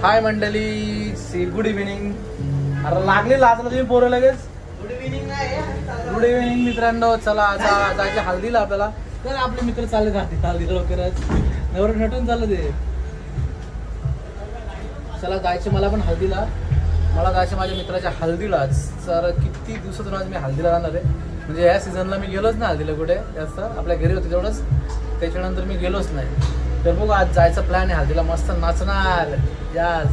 हाय मंडळी, C good evening. अरे लागले लाजला तुम्ही पोरं लगेच. गुड इव्हिनिंग मित्रांनो. चला आता जायचे हल्दीला आपल्याला. तर आपले मित्र चालले जाते हल्दीला लवकरच. एवढं नटून चाललं ते. चला जायचे मला पण हल्दीला. मला जायचं माझ्या मित्राच्या हल्दीलाच. तर किती दिवसातून आज मी हल्दीला जाणार आहे. म्हणजे या सीझनला मी गेलोच ना हल्दीला कुठे जास्त. आपल्या घरी होते तेवढंच, त्याच्यानंतर मी गेलोच नाही. तर बघू आज जायचा प्लॅन आहे हल्दीला. मस्त नाचणार. यास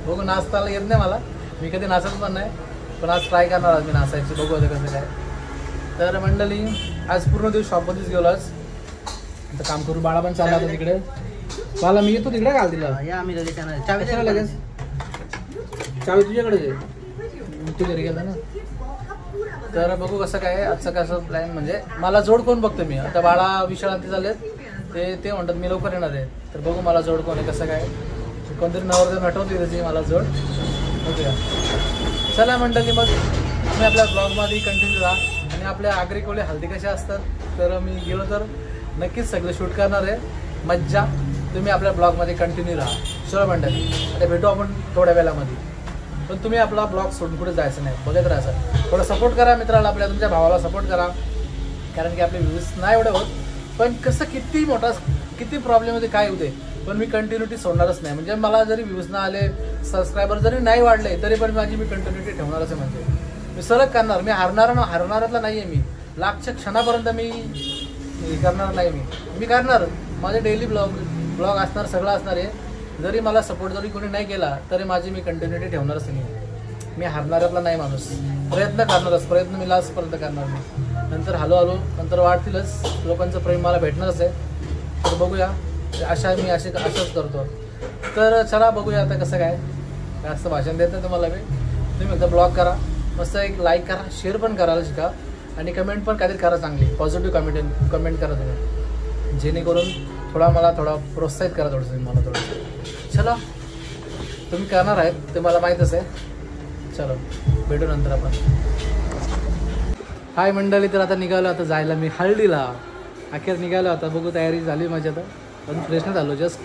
बघू, नाचताना येत नाही मला, मी कधी नाचत पण नाही, पण आज ट्राय करणार आज मी नाचायची. बघू आता कसं काय. तर मंडळी आज पूर्ण दिवस शॉपमध्येच गेलो. आज आता काम करू. बाळा पण चालला होता तिकडे. बाळा मी येतो तिकडे हल्दीला. आम्ही लगेच चावी लगेच. चावी तुझ्याकडे तू घरी गेला ना. तर बघू कसं काय आजचं कसं प्लॅन. म्हणजे मला जोड कोण बघतो मी. आता बाळा विश्रांती झालेत, ते म्हणतात मी लवकर येणार आहे. तर बघू मला जोड कोण आहे कसं काय. कोणतरी नवरदेव नटवते त्याची मला जोड. ओके चला मंडळी, मग तुम्ही आपल्या ब्लॉगमध्ये कंटिन्यू राहा. आणि आपल्या आगरी कोळी हल्दी कशा असतात तर मी गेलो तर नक्कीच सगळं शूट करणार आहे. मज्जा. तुम्ही आपल्या ब्लॉगमध्ये कंटिन्यू राहा. चला मंडळी, आता भेटू आपण थोड्या वेळामध्ये. पण तुम्ही आपला ब्लॉग सोडून कुठे जायचं नाही, बघत राहायचं. थोडं सपोर्ट करा मित्राला आपल्या, तुमच्या भावाला सपोर्ट करा. कारण की आपले व्ह्यूज नाही एवढे होत, पण कसं किती प्रॉब्लेम होते काय होते, पण मी कंटिन्युटी सोडणारच नाही. म्हणजे मला जरी व्ह्यूज ना आले, सबस्क्रायबर जरी नाही वाढले, तरी पण मी कंटिन्युटी ठेवणारच आहे. म्हणजे मी सलग करणार. मी हरणारातला नाही आहे. मी लाखच्या क्षणापर्यंत मी करणार नाही. मी करणार. माझे डेली ब्लॉग असणार, सगळं असणार आहे. जरी मला सपोर्ट जरी कोणी नाही केला तरी मी कंटिन्युटी ठेवणारच नाही. मी हरणाऱ्यातला नाही माणूस. प्रयत्न करणारच. प्रयत्न मी लास्टपर्यंत करणार. मी नंतर हळूहळू नंतर वाढतीलच. लोकांचं प्रेम मला भेटणारच आहे. तर बघूया. अशाच करतो. तर चला बघूया आता कसं काय. जास्त भाषण देत नाही तुम्हाला मी. तुम्ही एकदा ब्लॉग करा, मस्त एक लाईक करा, शेअर पण करायला शिका. आणि कमेंट पण काहीतरी करा चांगली, पॉझिटिव्ह कमेंट करा तुम्ही, जेणेकरून मला प्रोत्साहित करा थोडंसं मला थोडं. चला तुम्ही करणार आहेत ते मला माहीतच आहे. चलो भेटू नंतर आपण. हाय मंडळी, तर आता निघालो आता जायला मी हल्दीला. अखेर निघालो आता. बघू तयारी झाली माझी आता. अजून फ्रेश नाही झालो, जस्ट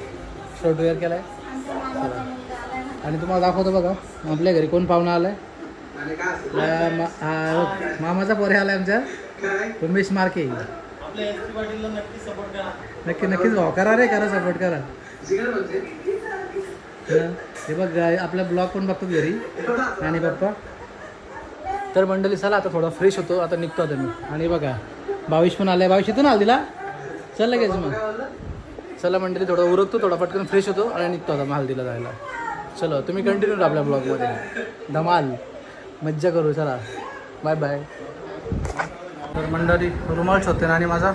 शर्ट वेअर केला आहे. आणि तुम्हाला दाखवतो बघा आपल्या घरी कोण पाहुणा आला आहे. मामाचा पोरे आला आहे आमच्या, उमेश मार्के. नक्कीच भाऊ करा रे, करा सपोर्ट करा. हे बघ आपला ब्लॉग पण बघतात घरी आणि पप्पा. तर मंडळी चला आता थोडा फ्रेश होतो. आता निघतो आता मी. आणि बघा भाविश पण आलाय. भाविश इथून आला तिला. चल लगेच मग. चला मंडळी थोडं उरकतो, थोडा पटकन फ्रेश होतो आणि निघतो आता हल्दीला जायला. चलो तुम्ही कंटिन्यू राहा आपल्या ब्लॉगमध्ये. धमाल मज्जा करू. चला बाय बाय. तर मंडळी रुमाल शोधते ना, आणि माझा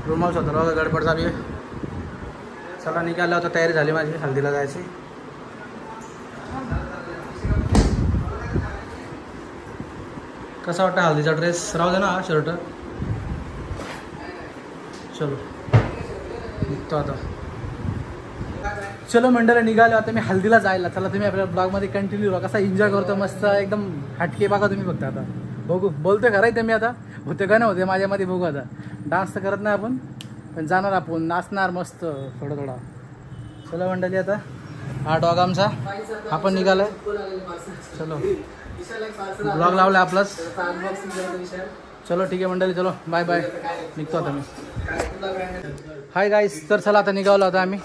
रुमाल शोधला बघा. गडबड झाली आहे. चला निघाला होता. तयारी झाली माझी हल्दीला जायची. कसा वाटतं हल्दीचा ड्रेस. राहू दे ना शर्ट. चलो निघतो आता. चलो मंडळी निघालो आता मी हल्दीला जायला. चला तुम्ही आपल्या ब्लॉगमध्ये कंटिन्यू राहा. कसा एन्जॉय करतो मस्त एकदम हटके बघा तुम्ही फक्त. आता बघू बोलतोय खरं मी आता. होते का नाही होते माझ्यामध्ये बघू. आता डान्स तर करत नाही आपण, पण जाणार आपण नाचणार मस्त थोडा. चलो मंडळी आता हा डॉग आमचा आपण निघालाय. चलो ब्लॉग लावला आपलाच. चलो ठीक आहे मंडळी. चलो बाय बाय. निघतो आता मी. हाय गाईस, तर चला आता निघालो आता आम्ही.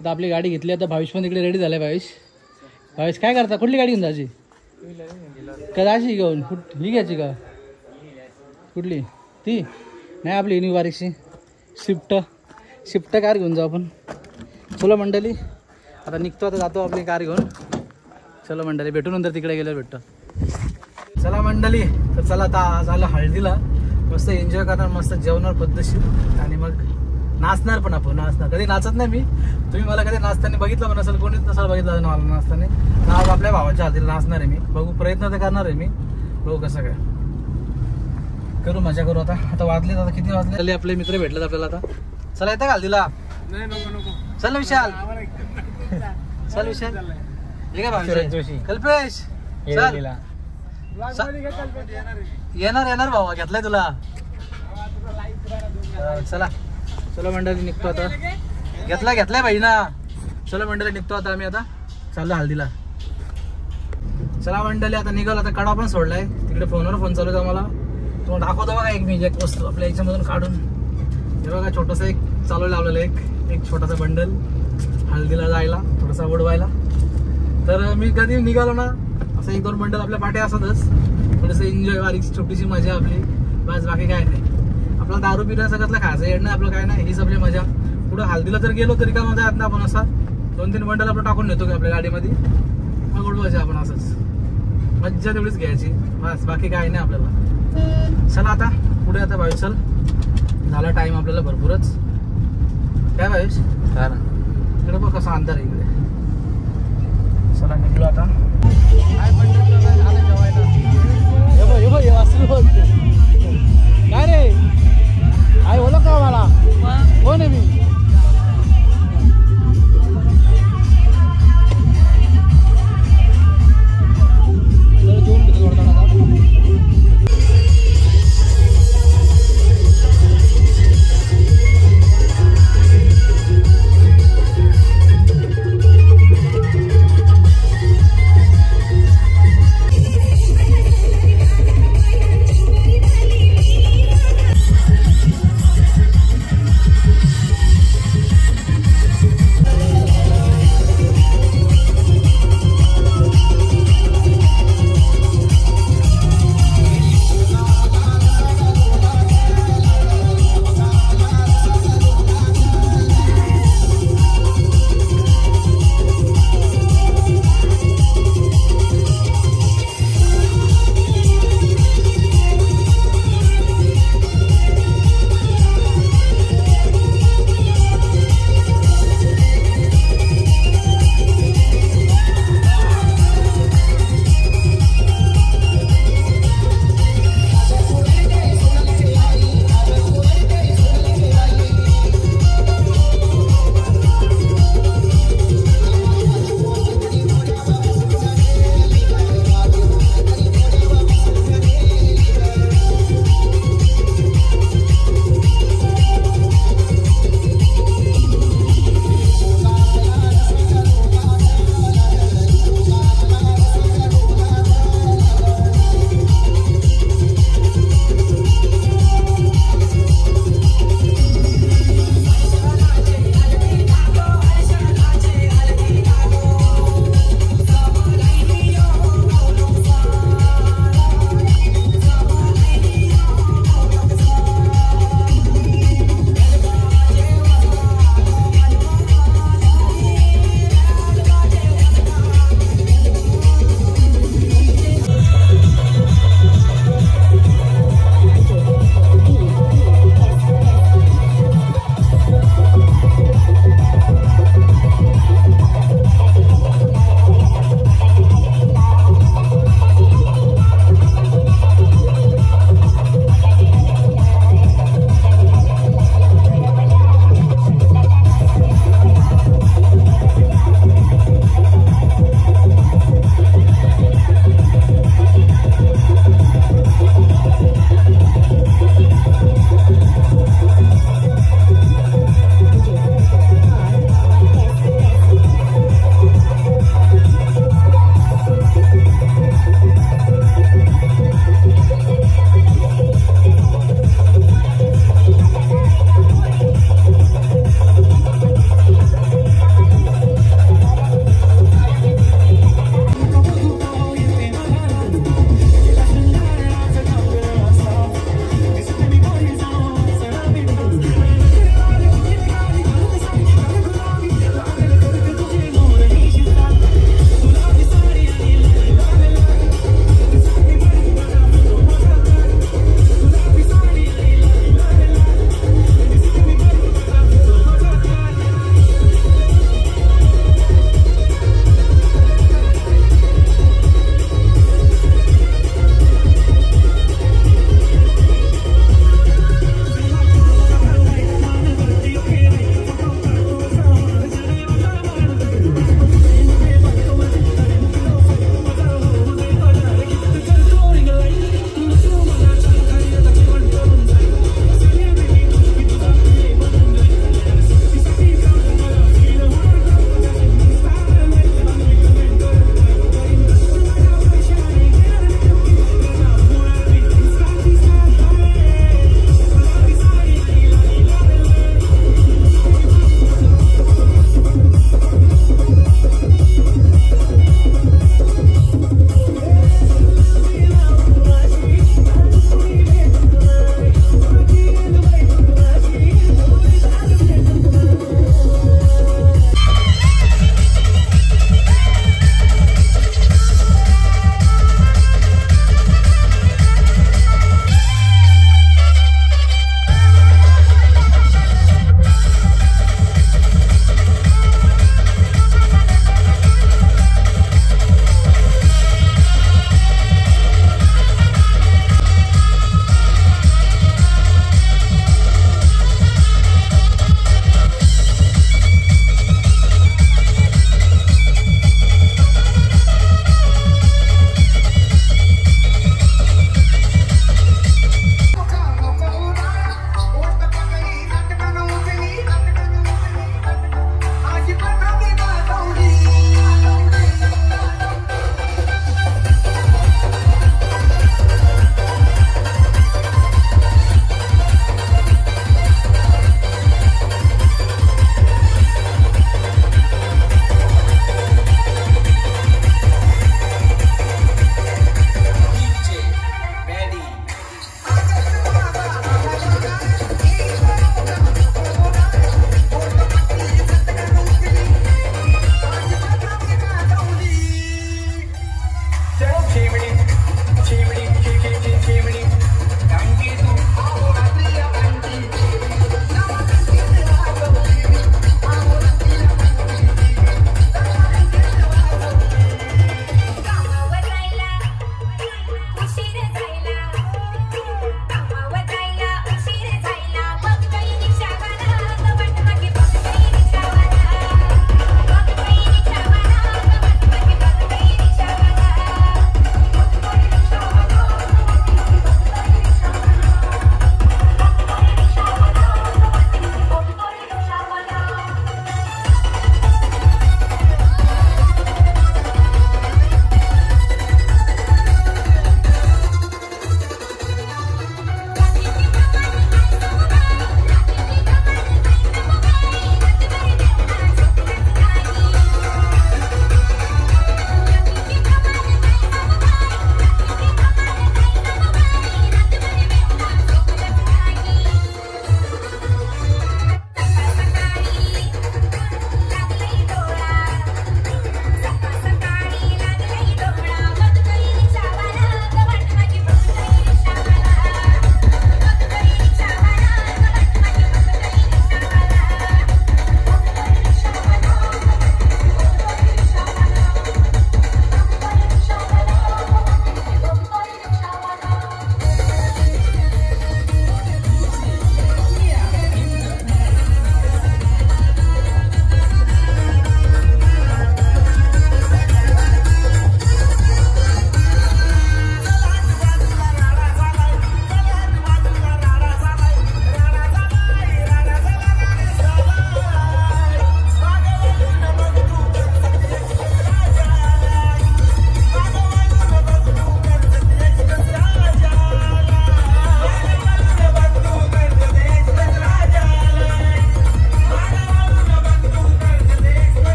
आता आपली गाडी घेतली. आता भाविश पण इकडे रेडी झालाय. भाविश काय करता. कुठली गाडी घेऊन जायची का. जायची घेऊन ही घ्यायची का. कुठली ती नाही आपली न्यू बारीकशी शिफ्ट कार घेऊन जाऊ आपण. चलो मंडळी आता निघतो. आता जातो आपली कार घेऊन. चलो मंडळी भेटू नंतर तिकडे गेल्यावर भेटतो. चला मंडळी, तर चला आता झालं हळदीला. मस्त एन्जॉय करणार, मस्त जेवणार पद्धतशीर आणि मग नाचणार पण आपण. कधी नाचत नाही मी. तुम्ही मला कधी नाचताना बघितलं पण नसेल, कोणीच नसेल बघितलं मला नाचताना. नाव आपल्या भावाच्या हळदीला नाचणार आहे मी. बघू प्रयत्न तर करणार आहे मी. बघू कसं काय करू, मजा करू. आता वाजले. आता किती वाजले. आपले मित्र भेटलेत आपल्याला. आता चला येतं का हल्दीला. चल विशाल. चल विशाल. हे काय भावी कल्पेश चल. येणार भावा. घेतलाय तुला. चला चलो मंडळी निघतो आता. घेतलाय पाहिजे ना. चलो मंडळी निघतो आता आम्ही आता. चालू हल्दीला. चला मंडळी आता निघाल. आता कडा पण सोडलाय तिकडे, फोनवर फोन चालू आहे मला. तुम्हाला दाखवतो बघा एक वस्तू आपल्या याच्यामधून काढून. हे बघा छोटंसं एक चालू लावलेलं एक छोटासा बंडल हल्दीला जायला, थोडासा उडवायला. तर मी कधी निघालो ना असं 1-2 बंडल आपल्या पाठी असतच. थोडंसं एन्जॉय वारीची छोटीशी मजा आपली, बस बाकी काय नाही. आपला दारू पिण्या सगळ्यातलं खायचं येड नाही आपलं, काय नाही, हीच आपली मजा. पुढं हल्दीला जर गेलो तरी काय मजा येत ना, आपण असा 2-3 बंडल आपण टाकून नेतो की आपल्या गाडीमध्ये, मग उडवायचे आपण. असंच मज्जा तेवढीच घ्यायची बस, बाकी काय नाही आपल्याला. चला आता पुढे. आता भाई चल, झाला टाइम आपल्याला भरपूरच. काय भाईश काय ना, इकडे बघ कसा अंधार आहे इकडे. चला निघलो आता. काय बंडल झालं जेवायला. काय रे आई बोला का मला, कोण आहे मी.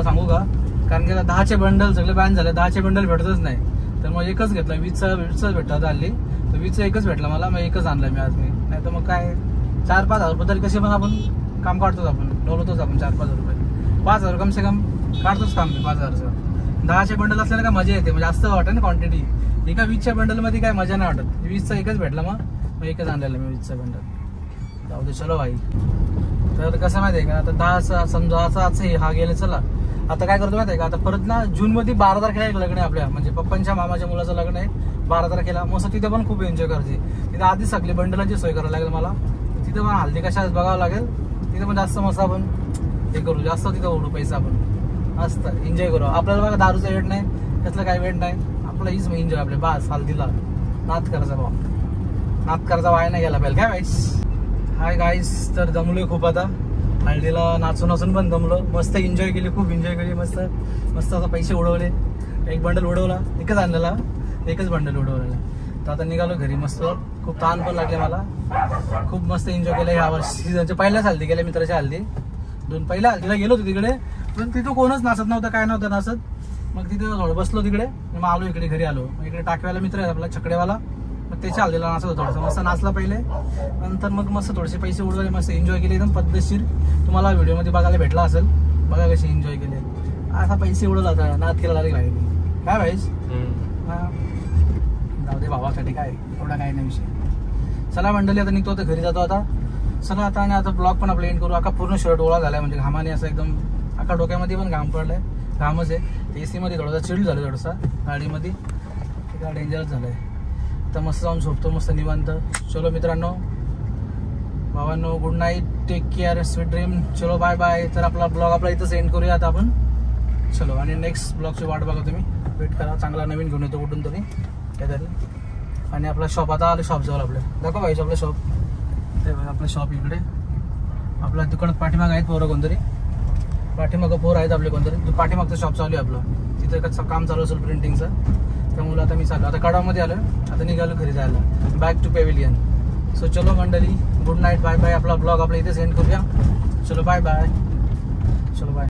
तुम्हाला सांगू का, कारण की आता 10चे बंडल सगळे बॅन झाले, 10चे बंडल भेटतच नाही. तर मग एकच घेतला, 20च भेटतात हल्ली. तर 20चा एकच भेटला मला, मग एकच आणला मी आज. मी नाही तर मग काय 4-5 हजार रुपये तरी कसे पण आपण काम काढतोच, आपण डोलवतोच आपण 4-5 हजार रुपये. 5 हजार कम से कम काढतोच काम मी 5 हजारचं. 10चे बंडल असल्याने काय मजा येते, म्हणजे जास्त वाटत ना क्वांटिटी. एका 20च्या बंडलमध्ये काय मजा नाही वाटत. 20चा एकच भेटला, मग एकच आणलेला मी 20चा बंडल. जाऊ दे, चलो भाई. तर कसं माहिती आहे का, आता 10चा समजा असा हा गेले. चला आता काय करतो माहिती आहे का, आता परत ना जूनमध्ये 12 तारखेला एक लग्न आहे आपल्या, म्हणजे पप्पांच्या मामाच्या मुलाचं लग्न आहे 12 तारखेला. मस्त तिथे पण खूप एन्जॉय करायची. तिथे आधीच सगळी बंडलांची सोय करायला लागेल मला. तिथे पण हल्दी कशा बघावं लागेल. तिथे पण जास्त मस्त आपण हे करू, जास्त तिथे ओढू पैसा आपण, मस्त एन्जॉय करू. आपल्याला बघा दारूचा वेट नाही, त्यातलं काही वेट नाही. आपला हीच एन्जॉय आपले बास. हल्दीला नात करायचा भाऊ, नात करायचा वाया नाही गेला पाहिजे काय गाईस. हाय गाईस, तर दमलोय खूप आता. हळदीला नाचून पण दमलो. मस्त एन्जॉय केली, खूप एन्जॉय केली. मस्त मस्त आता पैसे उडवले. एक बंडल उडवला, एकच आणलेला, एकच बंडल उडवलेला. तर आता निघालो घरी. मस्त खूप ताण पण लागले मला. खूप मस्त एन्जॉय केलं या वर्षी. सीझनच्या पहिल्याच हल्दी गेल्या मित्राच्या हल्दी. पहिल्या हल्दीला गेलो होतो तिकडे, पण तिथं कोणच नाचत नव्हतं, काय नव्हतं नाचत. मग तिथे थोडं बसलो तिकडे, मग आलो इकडे घरी आलो. मग इकडे टाकवायला मित्र आहे आपला छकडेवाला, मग त्याच्या हल्दीला नाचत होतं थोडंसं. मस्त नाचला पहिले, नंतर मग मस्त थोडेसे पैसे उडवले, मस्त एन्जॉय केले एकदम पद्धतशीर. तुम्हाला व्हिडिओमध्ये बघायला भेटला असेल, बघा कशी एन्जॉय केले. असा पैसे उडवला होता, नाच केला लागेल काय भाईस. जाऊ दे भावासाठी, काय एवढा काय नाही विषय. चला मंडळी, आता निघतो, आता घरी जातो आता. चला आता, आणि आता ब्लॉग पण आपला एंड करू. अख्खा पूर्ण शर्ट ओळा झालाय, म्हणजे घामाने असं एकदम अख्खा डोक्यामध्ये पण घाम पडलाय. घामच आहे. AC मध्ये थोडासा चिल्ड झालं, थोडासा गाडीमध्ये काय डेंजरच झालंय. तर मस्त जाऊन झोपतो मस्त निवांत. चलो मित्रांनो, भावांनो, good night, take care, sweet dream. चलो बाय बाय. तर आपला ब्लॉग आपला इथंच एंड करूया आता आपण. चलो, आणि नेक्स्ट ब्लॉगची वाट बघा तुम्ही, वेट करा. चांगला नवीन घेऊन येतो कुठून तरी काहीतरी. आणि आपला शॉप आता आलं, शॉप जाऊ आपल्या. दाखव पाहिजे आपलं शॉप. ते आपलं शॉप इकडे, आपल्या दुकानात पाठीमाग आहेत पोरं कोणतरी, पाठीमागं पोरं आहेत आपले कोणतरी. पाठीमागचं शॉप चालू आहे आपलं. तिथे कसं काम चालू असेल प्रिंटिंगचं. त्यामुळे आता मी चाललो, आता कडामध्ये आलो. आता निघालो घरी जायला, बॅक टू पेव्हिलियन. सो चलो मंडळी, गुड नाईट, बाय बाय. आपला ब्लॉग आपला इथेच एंड करूया. चलो बाय बाय. चलो बाय.